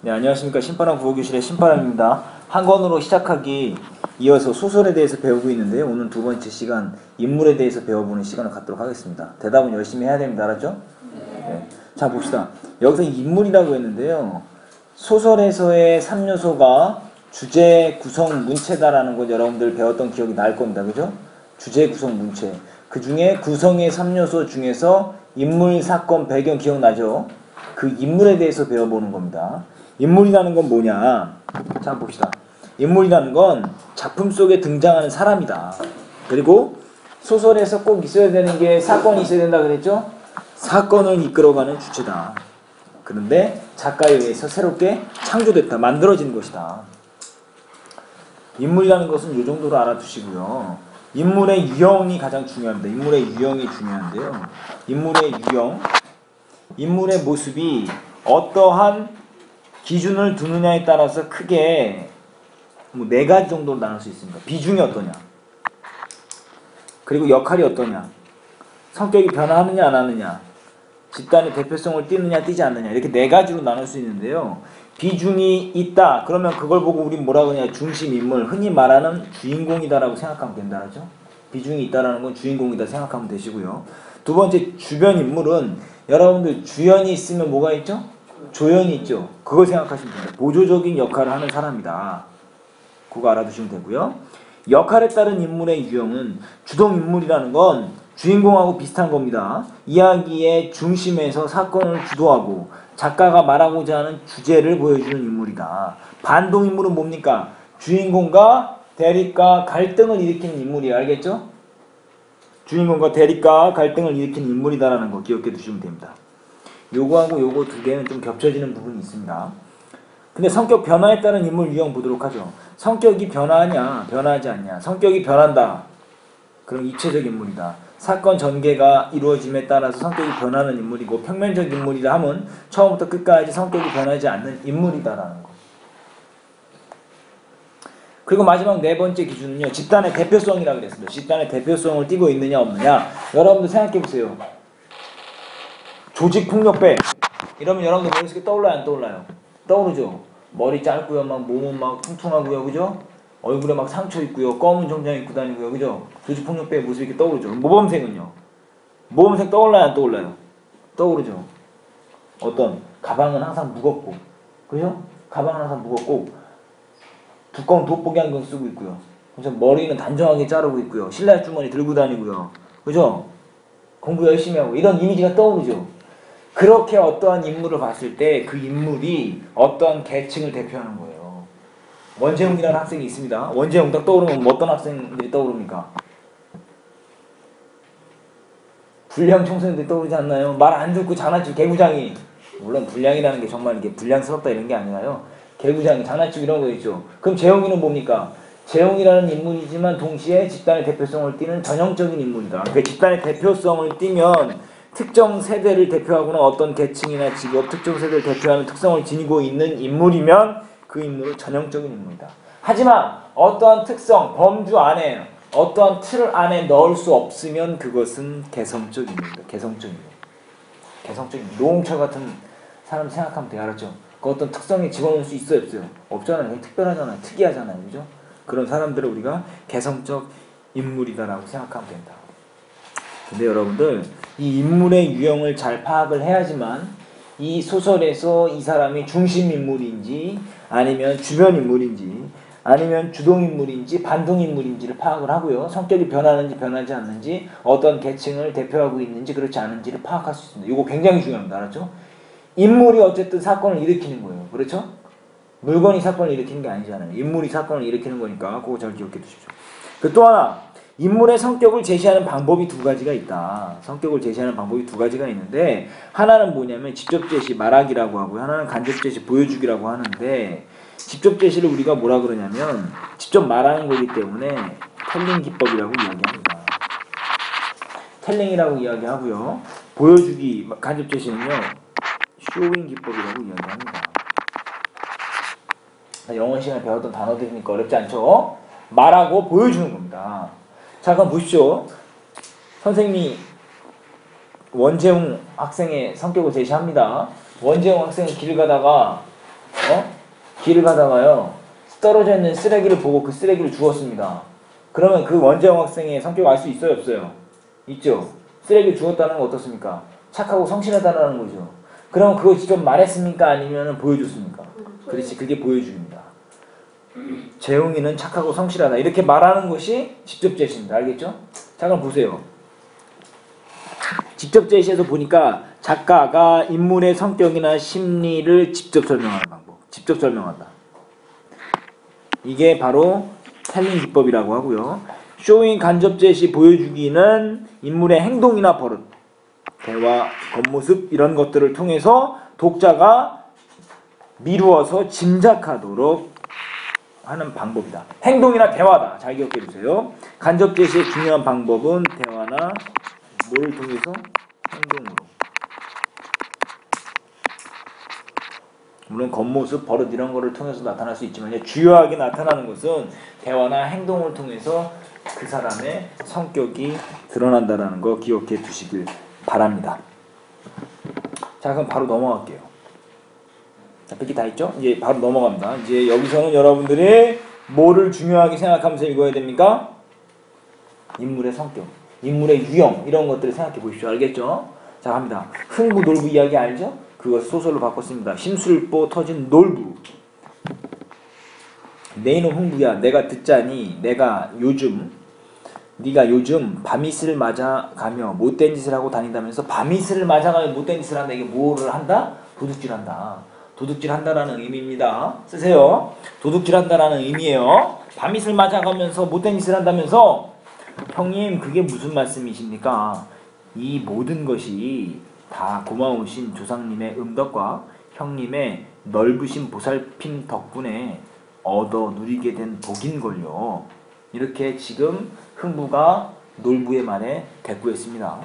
네, 안녕하십니까. 신바람 국어교실의 신바람입니다. 한 권으로 시작하기 이어서 소설에 대해서 배우고 있는데요. 오늘 두 번째 시간 인물에 대해서 배워보는 시간을 갖도록 하겠습니다. 대답은 열심히 해야 됩니다. 알았죠? 네. 자, 봅시다. 여기서 인물이라고 했는데요. 소설에서의 3요소가 주제, 구성, 문체다라는 것 여러분들 배웠던 기억이 날 겁니다. 그죠? 주제, 구성, 문체. 그 중에 구성의 3요소 중에서 인물, 사건, 배경 기억나죠? 그 인물에 대해서 배워보는 겁니다. 인물이라는 건 뭐냐? 자, 한번 봅시다. 인물이라는 건 작품 속에 등장하는 사람이다. 그리고 소설에서 꼭 있어야 되는 게 사건이 있어야 된다 그랬죠? 사건을 이끌어가는 주체다. 그런데 작가에 의해서 새롭게 창조됐다. 만들어진 것이다. 인물이라는 것은 이 정도로 알아두시고요. 인물의 유형이 가장 중요합니다. 인물의 유형이 중요한데요. 인물의 유형, 인물의 모습이 어떠한 기준을 두느냐에 따라서 크게 네 가지 정도로 나눌 수 있습니다. 비중이 어떠냐, 그리고 역할이 어떠냐, 성격이 변화하느냐 안 하느냐, 집단의 대표성을 띠느냐 띠지 않느냐, 이렇게 네 가지로 나눌 수 있는데요. 비중이 있다 그러면 그걸 보고 우리 뭐라고 하냐, 중심 인물, 흔히 말하는 주인공이다라고 생각하면 된다죠. 비중이 있다라는 건 주인공이다 생각하면 되시고요. 두 번째, 주변 인물은 여러분들 주연이 있으면 뭐가 있죠? 조연이 있죠. 그걸 생각하시면 됩니다. 보조적인 역할을 하는 사람이다. 그거 알아두시면 되고요. 역할에 따른 인물의 유형은 주동 인물이라는 건 주인공하고 비슷한 겁니다. 이야기의 중심에서 사건을 주도하고 작가가 말하고자 하는 주제를 보여주는 인물이다. 반동 인물은 뭡니까? 주인공과 대립과 갈등을 일으키는 인물이에요. 알겠죠? 주인공과 대립과 갈등을 일으키는 인물이다라는 거 기억해 두시면 됩니다. 요거하고 요거 두 개는 좀 겹쳐지는 부분이 있습니다. 근데 성격 변화에 따른 인물 유형 보도록 하죠. 성격이 변화하냐 변화하지 않냐. 성격이 변한다 그럼 입체적 인물이다. 사건 전개가 이루어짐에 따라서 성격이 변하는 인물이고, 평면적 인물이라 하면 처음부터 끝까지 성격이 변하지 않는 인물이다라는 거. 그리고 마지막 네 번째 기준은요, 집단의 대표성이라고 그랬습니다. 집단의 대표성을 띠고 있느냐 없느냐. 여러분들 생각해보세요. 조직폭력배 이러면 여러분들 머릿속에 떠올라요 안 떠올라요? 떠오르죠. 머리 짧고요, 막 몸은 막 퉁퉁하고요, 그죠? 얼굴에 막 상처 있고요, 검은 정장 입고 다니고요, 그죠? 조직폭력배의 모습이 이렇게 떠오르죠. 모범생은요? 모범생 떠올라요 안 떠올라요? 떠오르죠. 어떤 가방은 항상 무겁고, 그죠? 가방은 항상 무겁고 두꺼운 돋보기 안경 쓰고 있고요, 그죠? 머리는 단정하게 자르고 있고요, 신라 주머니 들고 다니고요, 그죠? 공부 열심히 하고, 이런 이미지가 떠오르죠. 그렇게 어떠한 인물을 봤을 때 그 인물이 어떠한 계층을 대표하는 거예요. 원재웅이라는 학생이 있습니다. 원재웅 딱 떠오르면 어떤 학생들이 떠오릅니까? 불량 청소년들이 떠오르지 않나요? 말 안 듣고 장난치고 개구장이, 물론 불량이라는 게 정말 이게 불량스럽다 이런 게 아니라요, 개구장이 장난치고 이런 거 있죠. 그럼 재웅이는 뭡니까? 재웅이라는 인물이지만 동시에 집단의 대표성을 띠는 전형적인 인물이다. 그 집단의 대표성을 띠면 특정 세대를 대표하거나 어떤 계층이나 직업, 특정 세대를 대표하는 특성을 지니고 있는 인물이면 그 인물은 전형적인 인물이다. 하지만 어떠한 특성, 범주 안에, 어떠한 틀 안에 넣을 수 없으면 그것은 개성적 인물이다. 개성적 인물. 개성적 인물. 노홍철 같은 사람 생각하면 돼요. 알았죠? 그 어떤 특성에 집어넣을 수 있어요 없어요? 없잖아요. 특별하잖아요. 특이하잖아요. 그죠? 그런 사람들을 우리가 개성적 인물이다라고 생각하면 된다. 근데 여러분들, 이 인물의 유형을 잘 파악을 해야지만 이 소설에서 이 사람이 중심 인물인지 아니면 주변 인물인지 아니면 주동 인물인지 반동 인물인지를 파악을 하고요, 성격이 변하는지 변하지 않는지, 어떤 계층을 대표하고 있는지 그렇지 않은지를 파악할 수 있습니다. 이거 굉장히 중요합니다. 알았죠? 인물이 어쨌든 사건을 일으키는 거예요. 그렇죠? 물건이 사건을 일으키는 게 아니잖아요. 인물이 사건을 일으키는 거니까 그거 잘 기억해 두십시오. 또 하나, 인물의 성격을 제시하는 방법이 두 가지가 있다. 성격을 제시하는 방법이 두 가지가 있는데, 하나는 뭐냐면 직접 제시, 말하기라고 하고요, 하나는 간접 제시, 보여주기라고 하는데, 직접 제시를 우리가 뭐라 그러냐면 직접 말하는 거기 때문에 텔링 기법이라고 이야기합니다. 텔링이라고 이야기하고요, 보여주기, 간접 제시는요 쇼잉 기법이라고 이야기합니다. 영어 시간에 배웠던 단어들이니까 어렵지 않죠? 말하고 보여주는 겁니다. 자, 그럼 보십시오. 선생님이 원재웅 학생의 성격을 제시합니다. 원재웅 학생은 길 가다가 길을 가다가요 떨어져 있는 쓰레기를 보고 그 쓰레기를 주웠습니다. 그러면 그 원재영 학생의 성격을 알 수 있어요 없어요? 있죠. 쓰레기를 주웠다는 건 어떻습니까? 착하고 성실하다는 거죠. 그럼 그거 직접 말했습니까? 아니면 보여줬습니까? 그렇지, 그게 보여줍니다. 재용이는 착하고 성실하다 이렇게 말하는 것이 직접 제시입니다. 알겠죠? 자 그럼 보세요. 직접 제시에서 보니까 작가가 인물의 성격이나 심리를 직접 설명하는 방법. 직접 설명한다. 이게 바로 텔링 기법이라고 하고요. 쇼잉 간접 제시 보여주기는 인물의 행동이나 버릇, 대화, 겉모습 이런 것들을 통해서 독자가 미루어서 짐작하도록 하는 방법이다. 행동이나 대화다. 잘 기억해 주세요. 간접 제시의 중요한 방법은 대화나 뭐를 통해서? 행동으로. 물론 겉모습, 버릇 이런 거를 통해서 나타날 수 있지만 주요하게 나타나는 것은 대화나 행동을 통해서 그 사람의 성격이 드러난다는 거 기억해 두시길 바랍니다. 자 그럼 바로 넘어갈게요. 자, 그렇게 다 있죠? 이제 바로 넘어갑니다. 이제 여기서는 여러분들이 뭐를 중요하게 생각하면서 읽어야 됩니까? 인물의 성격, 인물의 유형 이런 것들을 생각해 보십시오. 알겠죠? 자 갑니다. 흥부 놀부 이야기 알죠? 그것 소설로 바꿨습니다. 심술보 터진 놀부. 내 이놈 흥부야 내가 듣자니 네가 요즘 밤이슬을 맞아가며 못된 짓을 하고 다닌다면서 밤이슬을 맞아가며 못된 짓을 한다. 이게 뭐를 한다? 도둑질한다. 도둑질한다라는 의미입니다. 쓰세요. 도둑질한다라는 의미예요. 밤이슬 맞아가면서 못된 짓을 한다면서 형님 그게 무슨 말씀이십니까? 이 모든 것이 다 고마우신 조상님의 음덕과 형님의 넓으신 보살핌 덕분에 얻어 누리게 된 복인걸요. 이렇게 지금 흥부가 놀부의 말에 대꾸했습니다.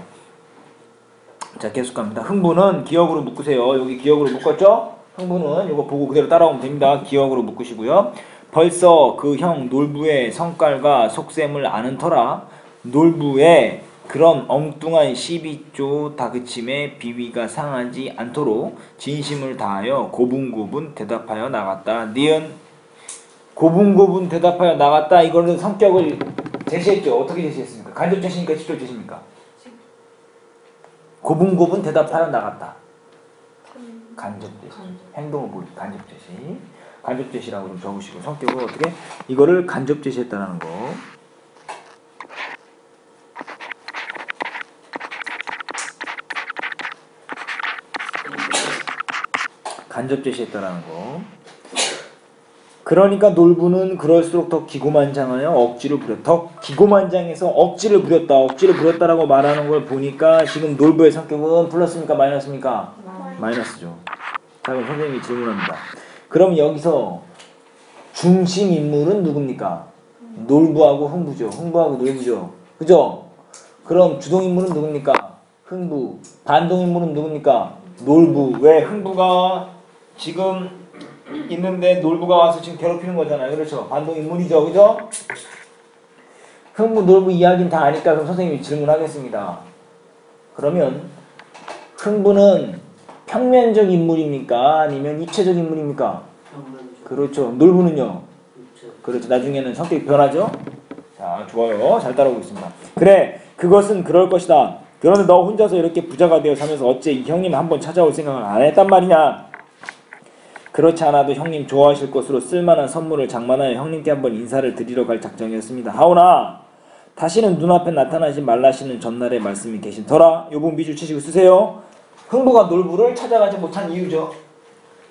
자 계속 갑니다. 흥부는 기억으로 묶으세요. 여기 기억으로 묶었죠? 흥부는 이거 보고 그대로 따라오면 됩니다. 기억으로 묶으시고요. 벌써 그 형 놀부의 성깔과 속셈을 아는 터라 놀부의 그런 엉뚱한 시비조 다그침에 비위가 상하지 않도록 진심을 다하여 고분고분 대답하여 나갔다. 니은 고분고분 대답하여 나갔다. 이거는 성격을 제시했죠. 어떻게 제시했습니까? 간접 제시입니까? 직접 제시입니까? 고분고분 대답하여 나갔다. 간접 제시. 행동을 보여. 간접 제시. 간접 제시라고 좀 적으시고 성격을 어떻게? 이거를 간접 제시했다는 거. 간접 제시했다라는 거. 그러니까 놀부는 그럴수록 더 기고만장하여 억지를 부렸다. 더 기고만장해서 억지를 부렸다. 억지를 부렸다라고 말하는 걸 보니까 지금 놀부의 성격은 플러스입니까? 마이너스입니까? 마이너스죠. 자 그럼 선생님이 질문합니다. 그럼 여기서 중심 인물은 누굽니까? 놀부하고 흥부죠. 흥부하고 놀부죠. 그죠? 그럼 주동 인물은 누굽니까? 흥부. 반동 인물은 누굽니까? 놀부. 왜? 흥부가 지금 있는데 놀부가 와서 지금 괴롭히는 거잖아요. 그렇죠? 반동 인물이죠. 그죠? 흥부, 놀부 이야기는 다 아니까 그럼 선생님이 질문하겠습니다. 그러면 흥부는 평면적 인물입니까? 아니면 입체적 인물입니까? 그렇죠. 놀부는요? 그렇죠. 나중에는 성격이 변하죠? 자, 좋아요. 잘 따라오고 있습니다. 그래, 그것은 그럴 것이다. 그런데 너 혼자서 이렇게 부자가 되어 사면서 어째 이 형님 한번 찾아올 생각을 안 했단 말이냐? 그렇지 않아도 형님 좋아하실 것으로 쓸만한 선물을 장만하여 형님께 한번 인사를 드리러 갈 작정이었습니다. 하오나 다시는 눈앞에 나타나지 말라시는 전날의 말씀이 계신 터라. 요 부분 미줄 치시고 쓰세요. 흥부가 놀부를 찾아가지 못한 이유죠.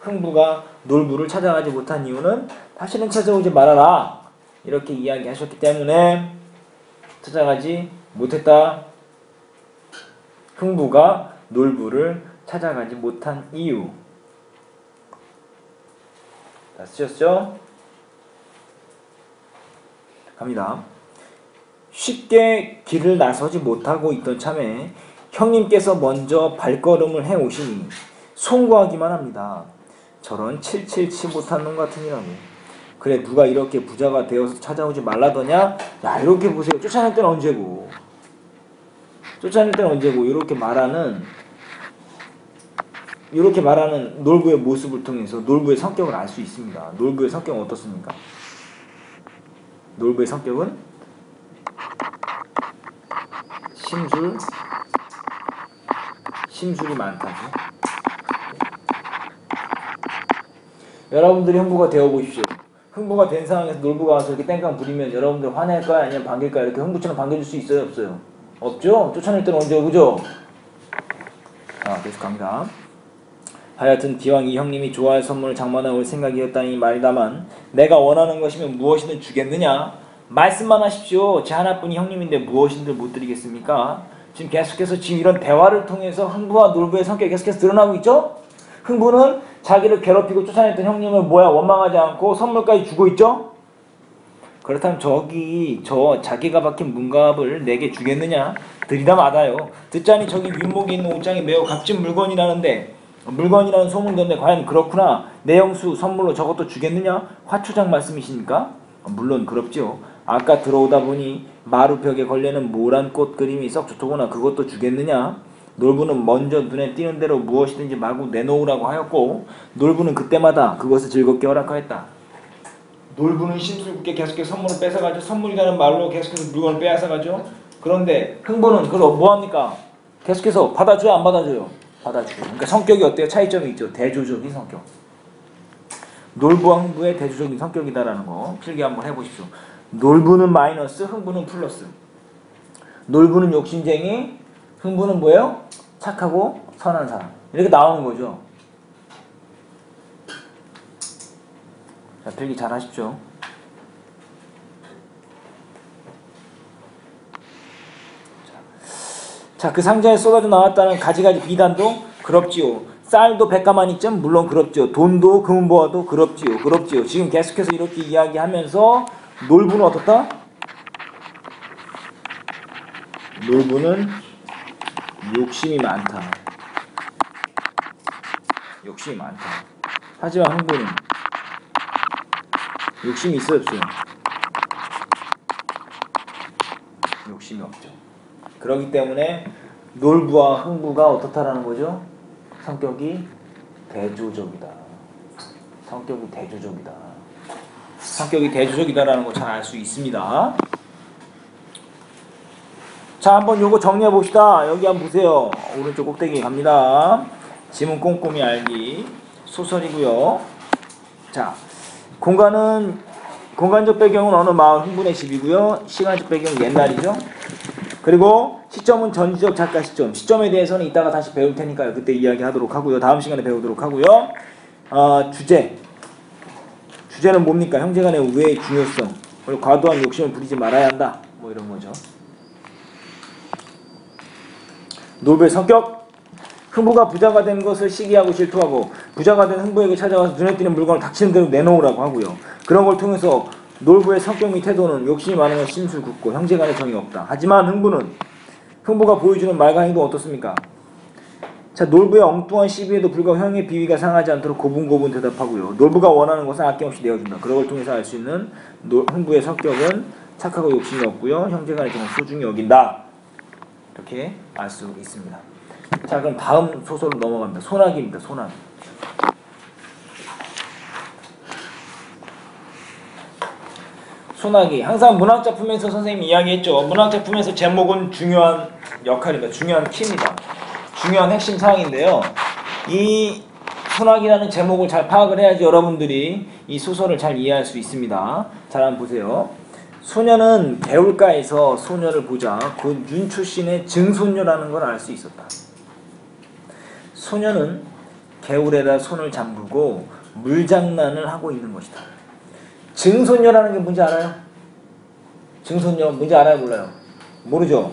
흥부가 놀부를 찾아가지 못한 이유는 다시는 찾아오지 말아라 이렇게 이야기하셨기 때문에 찾아가지 못했다. 흥부가 놀부를 찾아가지 못한 이유. 다 쓰셨죠? 갑니다. 쉽게 길을 나서지 못하고 있던 참에 형님께서 먼저 발걸음을 해오시니 송구하기만 합니다. 저런 칠칠치 못한 놈 같으니라고. 그래 누가 이렇게 부자가 되어서 찾아오지 말라더냐? 야 이렇게 보세요. 쫓아낼 때는 언제고? 쫓아낼 때는 언제고? 이렇게 말하는 이렇게 말하는 놀부의 모습을 통해서 놀부의 성격을 알 수 있습니다. 놀부의 성격은 어떻습니까? 놀부의 성격은 심술이 많다죠. 여러분들이 흥부가 되어보십시오. 흥부가 된 상황에서 놀부가 와서 이렇게 땡깡 부리면 여러분들 화낼까요? 아니면 반길까요? 이렇게 흥부처럼 반겨줄 수 있어요? 없어요? 없죠? 쫓아낼 때는 언제 오죠? 계속 갑니다. 하여튼 기왕 이 형님이 좋아할 선물을 장만해 올 생각이었다니 말이다만 내가 원하는 것이면 무엇이든 주겠느냐? 말씀만 하십시오. 제 하나뿐인 형님인데 무엇이든 못 드리겠습니까? 지금 계속해서 지금 이런 대화를 통해서 흥부와 놀부의 성격이 계속해서 드러나고 있죠? 흥부는 자기를 괴롭히고 쫓아냈던 형님을 원망하지 않고 선물까지 주고 있죠? 그렇다면 자기가 박힌 문갑을 내게 주겠느냐? 들이다 마다요. 듣자니 저기 윗목에 있는 옷장이 매우 값진 물건이라는 소문던데 과연 그렇구나. 내 영수 선물로 저것도 주겠느냐? 화초장 말씀이십니까? 물론 그렇죠. 아까 들어오다 보니 마루벽에 걸려있는 모란 꽃 그림이 썩 좋더구나. 그것도 주겠느냐? 놀부는 먼저 눈에 띄는 대로 무엇이든지 마구 내놓으라고 하였고 놀부는 그때마다 그것을 즐겁게 허락하였다. 놀부는 심술궂게 계속해서 선물을 뺏어가죠. 선물이라는 말로 계속해서 물건을 빼앗아가죠. 그런데 흥부는 그걸 뭐합니까? 계속해서 받아줘요? 안 받아줘요? 받아주고. 그러니까 성격이 어때요? 차이점이 있죠. 대조적인 성격. 놀부와 흥부의 대조적인 성격이다라는 거 필기 한번 해보십시오. 놀부는 마이너스, 흥부는 플러스. 놀부는 욕심쟁이, 흥부는 뭐예요? 착하고 선한 사람. 이렇게 나오는 거죠. 자, 필기 잘 하십시오. 자, 그 상자에 쏟아져 나왔다는 가지가지 비단도 그럽지요. 쌀도 백가만 있점 물론 그럽지요. 돈도 금은보화도 그럽지요. 지금 계속해서 이렇게 이야기하면서 놀부는 어떻다? 놀부는 욕심이 많다. 하지만 흥부는 욕심이 있어요, 없어요? 욕심이 없죠. 그렇기 때문에 놀부와 흥부가 어떻다라는 거죠? 성격이 대조적이다. 성격이 대조적이다라는 거 잘 알 수 있습니다. 자, 한번 요거 정리해 봅시다. 여기 한번 보세요. 오른쪽 꼭대기 갑니다. 지문 꼼꼼히 알기 소설이고요. 자, 공간적 배경은 어느 마을 흥분의 집이고요. 시간적 배경은 옛날이죠. 그리고 시점은 전지적 작가 시점에 대해서는 이따가 다시 배울 테니까요. 그때 이야기하도록 하고요. 다음 시간에 배우도록 하고요. 주제는 뭡니까? 형제간의 우애의 중요성, 그리고 과도한 욕심을 부리지 말아야 한다. 뭐 이런 거죠. 놀부의 성격. 흥부가 부자가 된 것을 시기하고 질투하고 부자가 된 흥부에게 찾아와서 눈에 띄는 물건을 닥치는 대로 내놓으라고 하고요. 그런 걸 통해서 놀부의 성격 및 태도는 욕심이 많은 건 심술궂고 형제간의 정이 없다. 하지만 흥부가 보여주는 말과 행동은 어떻습니까? 자, 놀부의 엉뚱한 시비에도 불구하고 형의 비위가 상하지 않도록 고분고분 대답하고요. 놀부가 원하는 것은 아낌없이 내어준다. 그런 걸 통해서 알 수 있는 흥부의 성격은 착하고 욕심이 없고요. 형제간의 정을 소중히 여긴다. 이렇게 알 수 있습니다. 자, 그럼 다음 소설로 넘어갑니다. 소나기입니다. 소나기. 소나기. 항상 문학작품에서 선생님이 이야기했죠. 문학작품에서 제목은 중요한 역할입니다. 중요한 키입니다. 중요한 핵심 사항인데요. 이 소나기라는 제목을 잘 파악을 해야지 여러분들이 이 소설을 잘 이해할 수 있습니다. 잘 한번 보세요. 소녀는 개울가에서 소녀를 보자 곧 윤 출신의 증손녀라는 걸 알 수 있었다. 소녀는 개울에다 손을 잠그고 물장난을 하고 있는 것이다. 증손녀라는 게 뭔지 알아요? 증손녀 뭔지 알아요? 몰라요? 모르죠?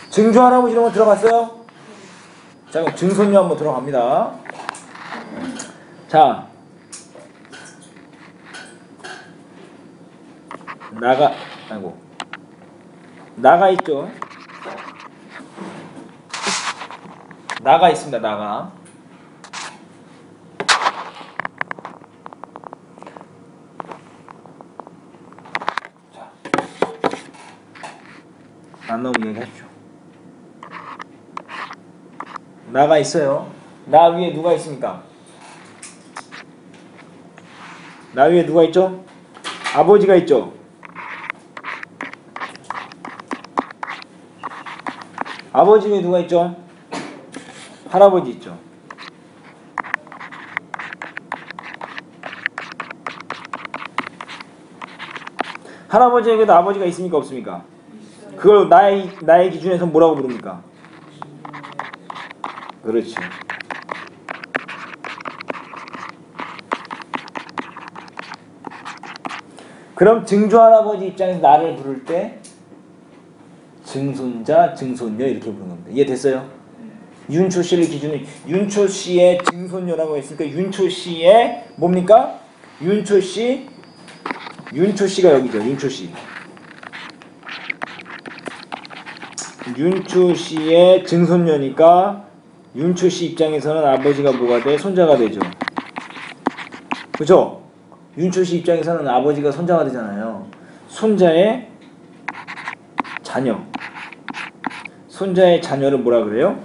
증조 할아버지 이런 거 들어봤어요? 자, 그럼 증손녀 한번 들어갑니다. 자, 나가 있죠? 나가 있습니다. 나가. 자, 안 나오면 얘기하십시오. 나가 있어요. 나 위에 누가 있습니까? 나 위에 누가 있죠? 아버지가 있죠? 아버지 위에 누가 있죠? 할아버지 있죠? 할아버지에게도 아버지가 있습니까? 없습니까? 그걸 나의 기준에서 뭐라고 부릅니까? 그렇죠. 그럼 증조할아버지 입장에서 나를 부를 때 증손자, 증손녀 이렇게 부르는 겁니다. 이해됐어요? 윤초 씨를 기준으로 윤초 씨의 증손녀라고 했으니까 윤초 씨의 뭡니까? 윤초 씨가 여기죠. 윤초 씨. 윤초 씨의 증손녀니까 윤초 씨 입장에서는 아버지가 뭐가 돼? 손자가 되죠. 그죠? 윤초 씨 입장에서는 아버지가 손자가 되잖아요. 손자의 자녀. 손자의 자녀를 뭐라 그래요?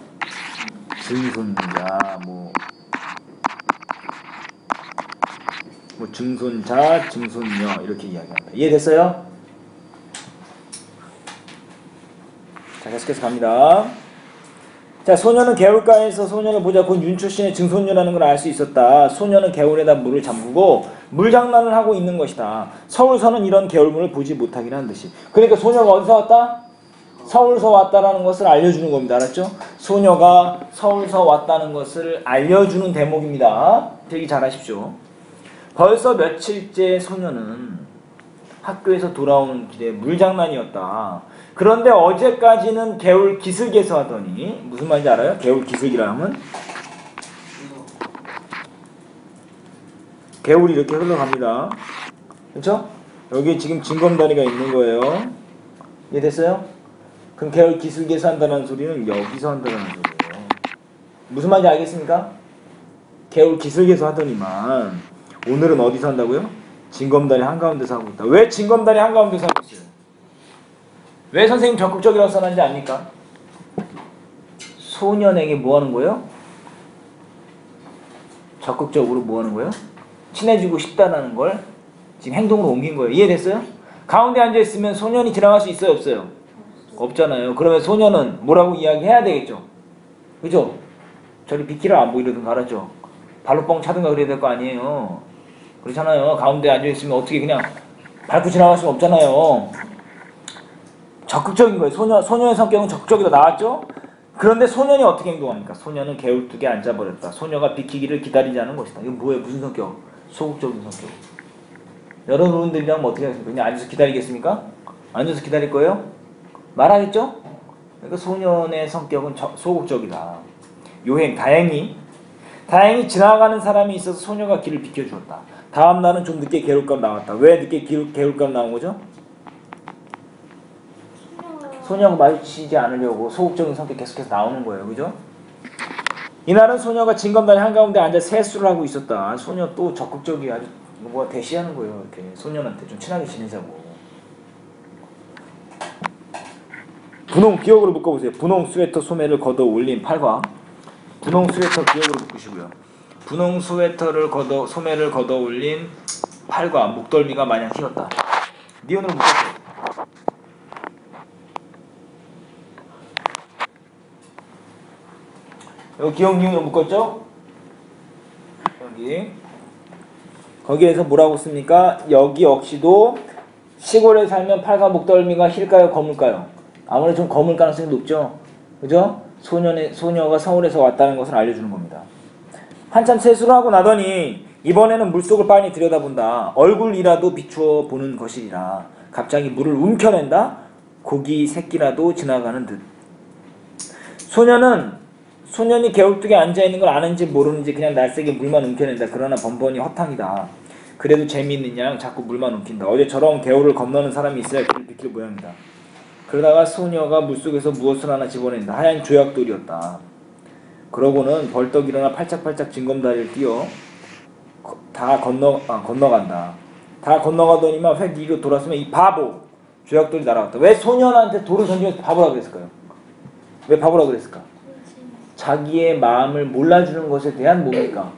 증손자, 뭐 증손자, 증손녀 이렇게 이야기합니다. 이해됐어요? 자, 계속해서 갑니다. 자, 소녀는 개울가에서 소녀를 보자 곧 윤초씨의 증손녀라는 걸 알 수 있었다. 소녀는 개울에다 물을 잠그고 물장난을 하고 있는 것이다. 서울서는 이런 개울물을 보지 못하기라는 듯이. 그러니까 소녀가 어디서 왔다? 서울서 왔다라는 것을 알려주는 겁니다. 알았죠? 소녀가 서울서 왔다는 것을 알려주는 대목입니다. 되게 잘하십시오. 벌써 며칠째 소녀는 학교에서 돌아오는 길에 물장난이었다. 그런데 어제까지는 개울 기슭에서 하더니 무슨 말인지 알아요? 개울 기슭이라 하면 개울이 이렇게 흘러갑니다. 그렇죠? 여기 지금 징검다리가 있는 거예요. 이해됐어요? 그럼 개울 기슭에서 한다는 소리는 여기서 한다는 소리예요. 무슨 말인지 알겠습니까? 개울 기슭에서 하더니만 오늘은 어디서 한다고요? 징검다리 한가운데서 하고 있다. 왜 징검다리 한가운데서 하고 있어요? 왜 선생님 적극적이라고 써놨는지 압니까? 소년에게 뭐 하는 거예요? 적극적으로 뭐 하는 거예요? 친해지고 싶다는 걸 지금 행동으로 옮긴 거예요. 이해됐어요? 가운데 앉아있으면 소년이 지나갈 수 있어요? 없어요? 없잖아요. 그러면 소년은 뭐라고 이야기해야 되겠죠? 그죠? 저리 비키라 안 보이려든가 알았죠? 발로 뻥 차든가 그래야 될 거 아니에요. 그렇잖아요. 가운데 앉아있으면 어떻게 그냥 밟고 지나갈 수가 없잖아요. 적극적인 거예요. 소녀의 성격은 적극적이다 나왔죠? 그런데 소년이 어떻게 행동합니까? 소년은 개울뚝에 앉아버렸다. 소녀가 비키기를 기다리지 않은 것이다. 이건 뭐예요? 무슨 성격? 소극적인 성격. 여러분들이랑 어떻게 하겠습니까? 그냥 앉아서 기다리겠습니까? 앉아서 기다릴 거예요? 말하겠죠? 그러니까 소년의 성격은 소극적이다. 요행, 다행히 지나가는 사람이 있어서 소녀가 길을 비켜주었다. 다음 날은 좀 늦게 개울가로 나왔다. 왜 늦게 개울가로 나온 거죠? 소녀가 마주치지 않으려고 소극적인 성격 계속해서 나오는 거예요. 그죠? 이날은 소녀가 징검다리 한가운데 앉아 세수를 하고 있었다. 소녀 또 적극적이 아주 뭐가 대시하는 거예요. 이렇게 소년한테 좀 친하게 지내자고. 분홍 기억으로 묶어보세요. 분홍 스웨터 소매를 걷어 올린 팔과 분홍 스웨터 기억으로 묶으시고요. 분홍 스웨터를 소매를 걷어 올린 팔과 목덜미가 마냥 휘었다. 니온으로 묶었어요. 여기 기억 니온으로 묶었죠? 여기 거기에서 뭐라고 씁니까? 여기 역시도 시골에 살면 팔과 목덜미가 힐까요? 거물까요? 아무래도 좀 거물 가능성이 높죠? 그죠? 소녀가 서울에서 왔다는 것을 알려주는 겁니다. 한참 세수를 하고 나더니 이번에는 물속을 빤히 들여다본다. 얼굴이라도 비추어 보는 것이라. 갑자기 물을 움켜낸다. 고기 새끼라도 지나가는 듯. 소년이 개울뚝에 앉아있는 걸 아는지 모르는지 그냥 날쌔게 물만 움켜낸다. 그러나 번번이 허탕이다. 그래도 재미있는 양 자꾸 물만 움킨다. 어제처럼 개울을 건너는 사람이 있어야 길을 비킬 모양이다. 그러다가 소녀가 물속에서 무엇을 하나 집어낸다. 하얀 조약돌이었다. 그러고는 벌떡 일어나 팔짝팔짝 징검다리를 뛰어 다 건너간다. 다 건너가더니만 획 뒤로 돌았으면 이 바보! 조약돌이 날아갔다. 왜 소년한테 돌을 던지면서 바보라 그랬을까요? 왜 바보라 그랬을까? 자기의 마음을 몰라주는 것에 대한 뭡니까?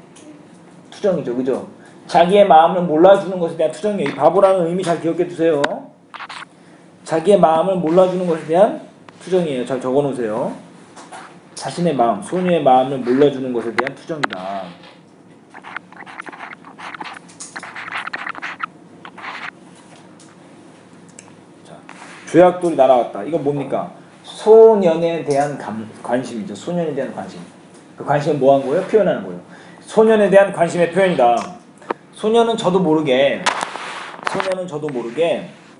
투정이죠. 그죠? 자기의 마음을 몰라주는 것에 대한 투정이에요. 이 바보라는 의미 잘 기억해 두세요. 자기의 마음을 몰라주는 것에 대한 투정이에요. 잘 적어놓으세요. 자신의 마음, 소녀의 마음을 몰라주는 것에 대한 투정이다. 자, 조약돌이 날아왔다. 이건 뭡니까? 소년에 대한 관심이죠. 소년에 대한 관심. 그 관심은 뭐 한 거예요? 표현하는 거예요. 소년에 대한 관심의 표현이다. 소년은 저도 모르게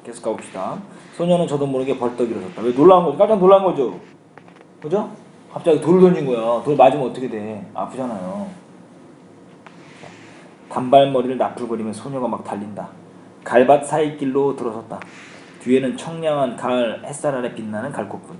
계속 가봅시다. 소년은 저도 모르게 벌떡 일어섰다. 왜 놀라운 거죠? 깜짝 놀란 거죠? 그죠? 갑자기 돌을 던진 거야. 돌 맞으면 어떻게 돼? 아프잖아요. 단발머리를 나풀거리며 소녀가 막 달린다. 갈밭 사이길로 들어섰다. 뒤에는 청량한 가을 햇살 아래 빛나는 갈꽃뿐.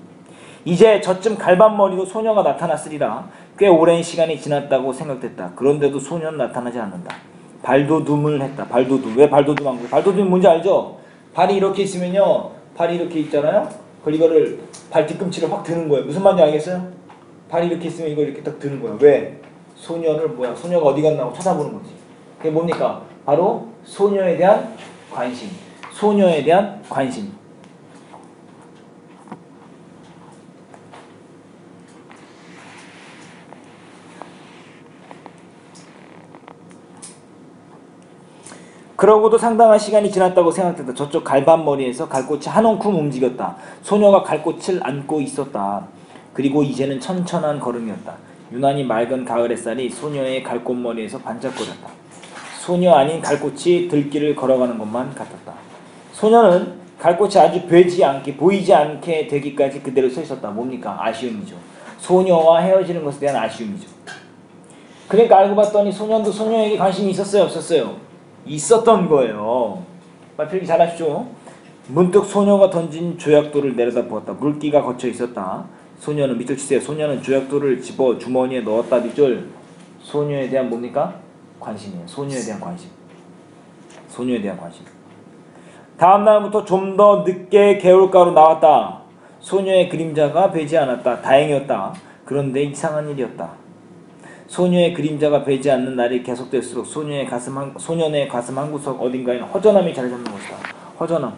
이제 저쯤 갈밭머리로 소녀가 나타났으리라. 꽤 오랜 시간이 지났다고 생각됐다. 그런데도 소녀는 나타나지 않는다. 발도둠을 했다. 발도둠. 왜 발도둠한 거예요? 발도둠이 뭔지 알죠? 발이 이렇게 있으면요. 발이 이렇게 있잖아요. 이거를 발 뒤꿈치를 확 드는 거예요. 무슨 말인지 알겠어요? 발이 이렇게 있으면 이걸 이렇게 딱 드는 거예요. 왜? 소녀가 어디 갔나 하고 찾아보는 거지. 그게 뭡니까? 바로 소녀에 대한 관심. 소녀에 대한 관심. 그러고도 상당한 시간이 지났다고 생각됐다. 저쪽 갈밭머리에서 갈꽃이 한 움큼 움직였다. 소녀가 갈꽃을 안고 있었다. 그리고 이제는 천천한 걸음이었다. 유난히 맑은 가을 햇살이 소녀의 갈꽃머리에서 반짝거렸다. 소녀 아닌 갈꽃이 들길을 걸어가는 것만 같았다. 소녀는 갈꽃이 아주 보이지 않게 되기까지 그대로 서 있었다. 뭡니까? 아쉬움이죠. 소녀와 헤어지는 것에 대한 아쉬움이죠. 그러니까 알고 봤더니 소년도 소녀에게 관심이 있었어요? 없었어요? 있었던 거예요. 빨리 필기 잘하시죠. 문득 소녀가 던진 조약돌을 내려다보았다. 물기가 거쳐 있었다. 소녀는 밑줄 치세요. 소녀는 조약돌을 집어 주머니에 넣었다. 밑줄. 소녀에 대한 뭡니까? 관심이에요. 소녀에 대한 관심. 소녀에 대한 관심. 다음 날부터 좀 더 늦게 개울가로 나왔다. 소녀의 그림자가 배지 않았다. 다행이었다. 그런데 이상한 일이었다. 소녀의 그림자가 배지 않는 날이 계속될수록 소년의 가슴 한구석 어딘가에는 허전함이 자리 잡는 것이다. 허전함.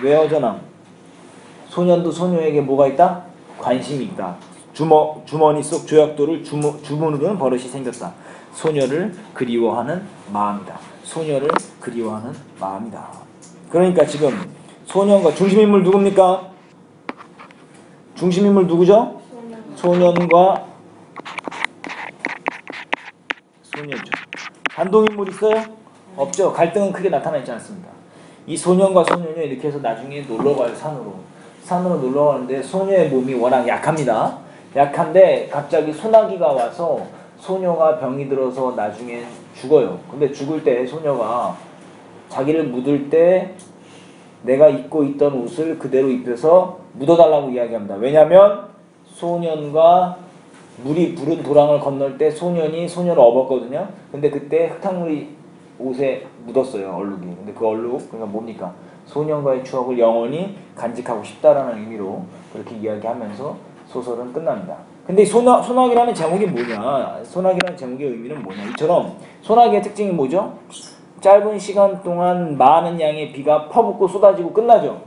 왜 허전함? 소년도 소녀에게 뭐가 있다? 관심이 있다. 주머니 속 조약돌을 주무르는 버릇이 생겼다. 소녀를 그리워하는 마음이다. 소녀를 그리워하는 마음이다. 그러니까 지금 소년과 중심인물 누굽니까? 중심인물 누구죠? 소년과 소녀죠. 단독인물 있어요? 없죠. 갈등은 크게 나타나지 않습니다. 이 소년과 소녀는 이렇게 해서 나중에 놀러가요. 산으로 놀러가는데 소녀의 몸이 워낙 약합니다. 약한데 갑자기 소나기가 와서 소녀가 병이 들어서 나중에 죽어요. 근데 죽을 때 소녀가 자기를 묻을 때 내가 입고 있던 옷을 그대로 입혀서 묻어달라고 이야기합니다. 왜냐하면 소년과 물이 부른 도랑을 건널 때 소년이 소녀를 업었거든요. 근데 그때 흙탕물이 옷에 묻었어요. 얼룩이. 근데 그 얼룩, 그러니까 뭡니까? 소년과의 추억을 영원히 간직하고 싶다라는 의미로 그렇게 이야기하면서 소설은 끝납니다. 근데 소나기라는 제목이 뭐냐? 소나기라는 제목의 의미는 뭐냐? 이처럼 소나기의 특징이 뭐죠? 짧은 시간 동안 많은 양의 비가 퍼붓고 쏟아지고 끝나죠.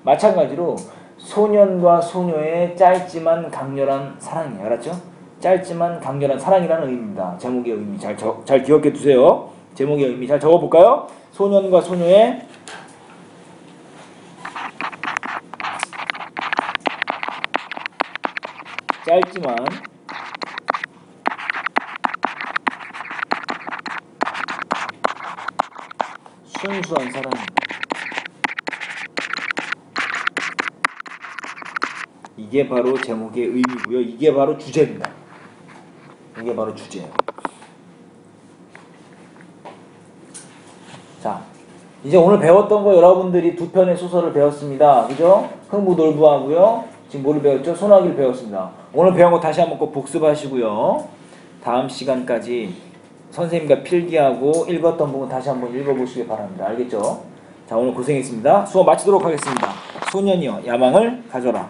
마찬가지로 소년과 소녀의 짧지만 강렬한 사랑이에요. 알았죠? 짧지만 강렬한 사랑이라는 의미입니다. 제목의 의미 잘 기억해 두세요. 제목의 의미 잘 적어볼까요? 소년과 소녀의 짧지만 순수한 사랑입니다. 이게 바로 제목의 의미고요. 이게 바로 주제입니다. 이게 바로 주제예요. 자, 이제 오늘 배웠던 거 여러분들이 두 편의 소설을 배웠습니다. 그죠? 흥부놀부하고요. 지금 뭐를 배웠죠? 소나기를 배웠습니다. 오늘 배운 거 다시 한번 꼭 복습하시고요. 다음 시간까지 선생님과 필기하고 읽었던 부분 다시 한번 읽어보시기 바랍니다. 알겠죠? 자, 오늘 고생했습니다. 수업 마치도록 하겠습니다. 소년이여 야망을 가져라.